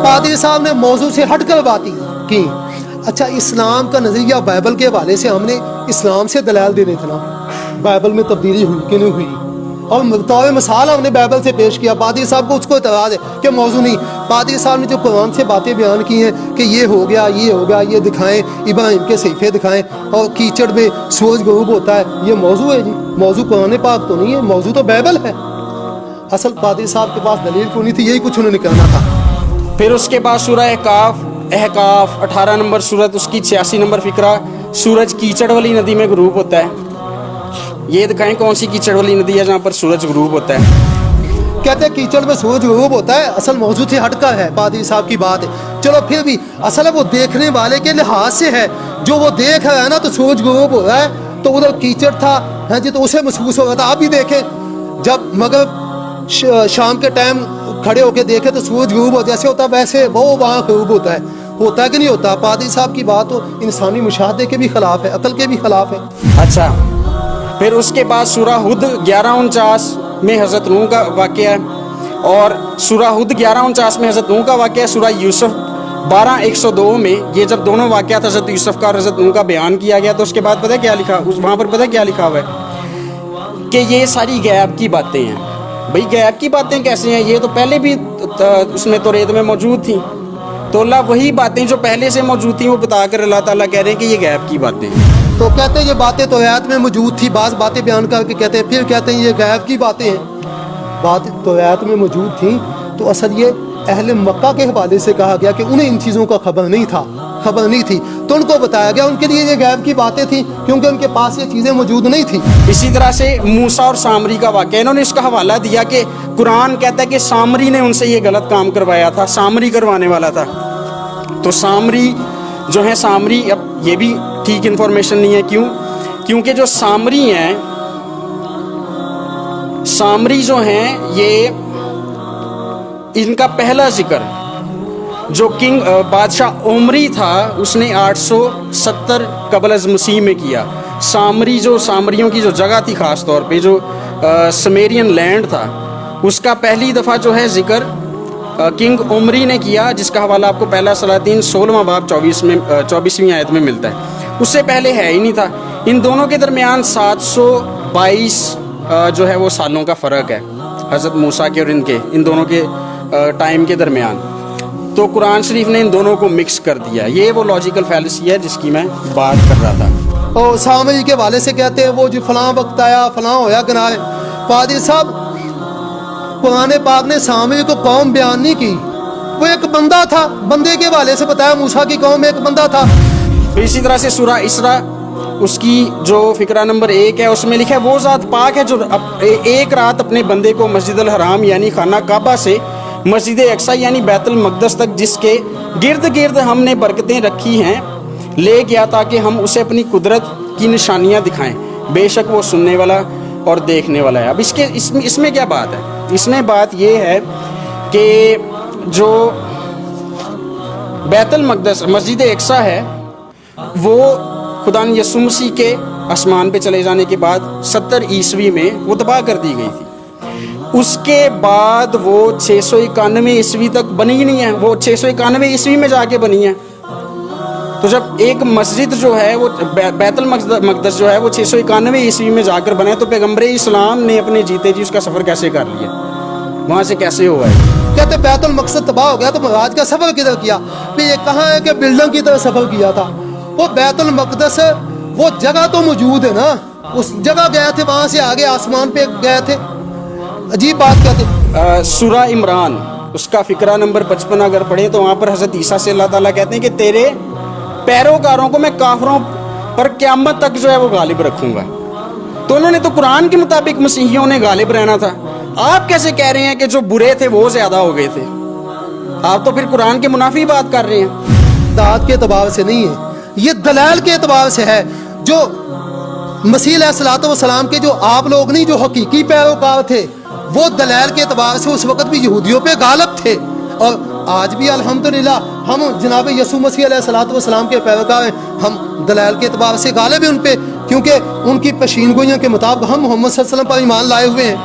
پادری صاحب نے موضوع سے ہٹ کر باتیں کی. اچھا اسلام کا نظریہ بائبل کے حوالے سے ہم نے اسلام سے دلائل دے رہے تھے نا, بائبل میں تبدیلی ہوئی کہ نہیں ہوئی, اور بطور مثال ہم نے بائبل سے پیش کیا. پادری صاحب کو اس کو اعتراض ہے کہ موضوع نہیں. پادری صاحب نے جو قرآن سے باتیں بیان کی ہیں کہ یہ ہو گیا یہ ہو گیا, یہ دکھائیں ابراہیم کے صحیفے دکھائیں, اور کیچڑ میں سورج غروب ہوتا ہے, یہ موضوع ہے جی. موضوع قرآن پاک تو نہیں ہے, موضوع تو بائبل ہے. اصل پادری صاحب کے پاس دلیل کیوں نہیں تھی, یہی کچھ انہوں نے کہنا تھا. پھر اس کے بعد سورہ احقاف 18 نمبر سورت, اس کی 86 نمبر فقرہ, سورج کیچڑ والی ندی میں غروب ہوتا ہے. یہ دکھائیں کون سی کیچڑ والی ندی ہے جہاں پر سورج غروب ہوتا ہے. کہتے ہیں کیچڑ میں سورج غروب ہوتا ہے, اصل موضوع سے ہٹ کر ہے, پادری صاحب کی بات ہے. چلو پھر بھی اصل وہ دیکھنے والے کے لحاظ سے ہے, جو وہ دیکھ رہا ہے نا تو سورج غروب ہو رہا ہے, تو ادھر کیچڑ تھا ہاں جی, تو اسے محسوس ہو رہا تھا. آپ بھی دیکھیں جب مغرب شام کے ٹائم کھڑے ہو کے دیکھے تو سورج غروب ہو جیسے ہوتا ہے ویسے وہ وہاں غروب ہوتا ہے کہ نہیں ہوتا. پادری صاحب کی بات تو انسانی مشاہدے کے بھی خلاف ہے, عقل کے بھی خلاف ہے. اچھا پھر اس کے بعد سورہ ہود 1149 میں حضرت نوح کا واقعہ ہے, اور سورہ ہود 1149 میں حضرت نوح کا واقعہ ہے. سورہ یوسف 12:102 میں یہ جب دونوں واقعات حضرت یوسف کا اور حضرت نوح کا بیان کیا گیا, تو اس کے بعد پتہ کیا لکھا, وہاں پر پتہ کیا لکھا ہوا ہے کہ یہ ساری غیب کی باتیں ہیں. بھئی غیب کی باتیں کیسے ہیں, یہ تو پہلے بھی اس میں توریت میں موجود تھیں. تو اللہ وہی باتیں جو پہلے سے موجود تھیں وہ بتا کر اللہ تعالیٰ کہہ رہے ہیں کہ یہ غیب کی باتیں ہیں. تو کہتے ہیں یہ باتیں توریت میں موجود تھی, بعض باتیں بیان کر کے کہتے ہیں, پھر کہتے ہیں یہ غیب کی باتیں ہیں. بات توریت میں موجود تھیں تو اصل یہ اہل مکہ کے حوالے سے کہا گیا کہ انہیں ان چیزوں کا خبر نہیں تھی, تو ان کو بتایا گیا ان کے لیے یہ غیب کی باتیں تھیں کیونکہ ان کے پاس یہ چیزیں موجود نہیں تھیں. اسی طرح سے موسیٰ اور سامری کا واقعہ, انہوں نے اس کا حوالہ دیا کہ قرآن کہتا ہے کہ سامری نے ان سے یہ غلط کام کروایا تھا, سامری کروانے والا تھا. تو سامری جو ہے, سامری اب یہ بھی ٹھیک انفارمیشن نہیں ہے. کیونکہ جو سامری ہیں, سامری جو ہیں یہ ان کا پہلا ذکر جو بادشاہ عمری تھا اس نے 870 قبل از مسیح میں کیا. سامریوں کی جو جگہ تھی, خاص طور پہ جو سمیرین لینڈ تھا, اس کا پہلی دفعہ جو ہے ذکر کنگ عمری نے کیا, جس کا حوالہ آپ کو پہلا سلاطین 16واں باب 24ویں آیت میں ملتا ہے. اس سے پہلے ہے ہی نہیں تھا. ان دونوں کے درمیان 722 جو ہے وہ سالوں کا فرق ہے, حضرت موسیٰ کے اور ان دونوں کے ٹائم کے درمیان. تو قرآن شریف نے ان دونوں کو مکس کر دیا. یہ وہ لاجیکل فیلسی ہے جس کی میں بات کر رہا تھا. اور سامری کے والے سے کہتے ہیں وہ جو فلاں وقت آیا فلاں ہویا گناہ. پادری صاحب قرآن پاک نے سامری کو قوم بیان نہیں کی, وہ ایک بندہ تھا, بندے کے والے سے بتایا موسیٰ کی قوم ایک بندہ تھا. اسی طرح سے سورہ اسراء اس کی جو فقرہ نمبر 1 ہے اس میں لکھا ہے وہ ذات پاک ہے جو ایک رات اپنے بندے کو مسجد الحرام یعنی خانہ کعبہ سے مسجد اقصی یعنی بیت المقدس تک جس کے گرد گرد ہم نے برکتیں رکھی ہیں لے گیا تاکہ ہم اسے اپنی قدرت کی نشانیاں دکھائیں. بے شک وہ سننے والا اور دیکھنے والا ہے. اب اس میں کیا بات ہے؟ اس میں بات یہ ہے کہ جو بیت المقدس مسجد اقصی ہے وہ خدا یسوع مسیح کے آسمان پہ چلے جانے کے بعد 70 عیسوی میں وہ تباہ کر دی گئی تھی. اس کے بعد وہ 691 عیسوی تک بنی ہی نہیں ہے, وہ 691 عیسوی میں جا کے بنی ہے. تو جب ایک مسجد جو ہے وہ بیت المقدس جو ہے وہ 691 عیسوی میں جا کر بنا ہے, تو پیغمبر اسلام نے اپنے جیتے جی اس کا سفر کیسے کر لیا, وہاں سے کیسے ہوا ہے؟ کہتے بیت المقدس تباہ ہو گیا تو معراج کا سفر کدھر کیا؟ پھر یہ کہاں ہے کہ بلڈنگ کی طرف سفر کیا تھا؟ وہ بیت المقدس وہ جگہ تو موجود ہے نا, اس جگہ گئے تھے, وہاں سے آگے آسمان پہ گئے تھے. عجیب بات کہتے. سورہ عمران اس کا فقرہ نمبر 55 اگر پڑھیں تو وہاں پر حضرت عیسیٰ سے اللہ تعالیٰ کہتے ہیں کہ تیرے پیروکاروں کو میں کافروں پر قیامت تک جو ہے وہ غالب رکھوں گا. تو انہوں نے تو قرآن کے مطابق مسیحیوں نے غالب رہنا تھا. آپ کیسے کہہ رہے ہیں کہ جو برے تھے وہ زیادہ ہو گئے تھے؟ آپ تو پھر قرآن کے منافی بات کر رہے ہیں. داد کے اعتبار سے نہیں ہے, یہ دلائل کے اعتبار سے ہے. جو مسیح علیہ الصلوۃ والسلام کے جو آپ لوگ نہیں جو حقیقی پیروکار تھے وہ دلائل کے اعتبار سے اس وقت بھی یہودیوں پہ غالب تھے, اور آج بھی الحمدللہ ہم جناب یسوع مسیح علیہ الصلوۃ والسلام کے پیروکار ہیں. ہم دلائل کے اعتبار سے غالب ہیں ان پہ کیونکہ ان کی پیشین گوئیوں کے مطابق ہم محمد صلی اللہ علیہ وسلم پر ایمان لائے ہوئے ہیں.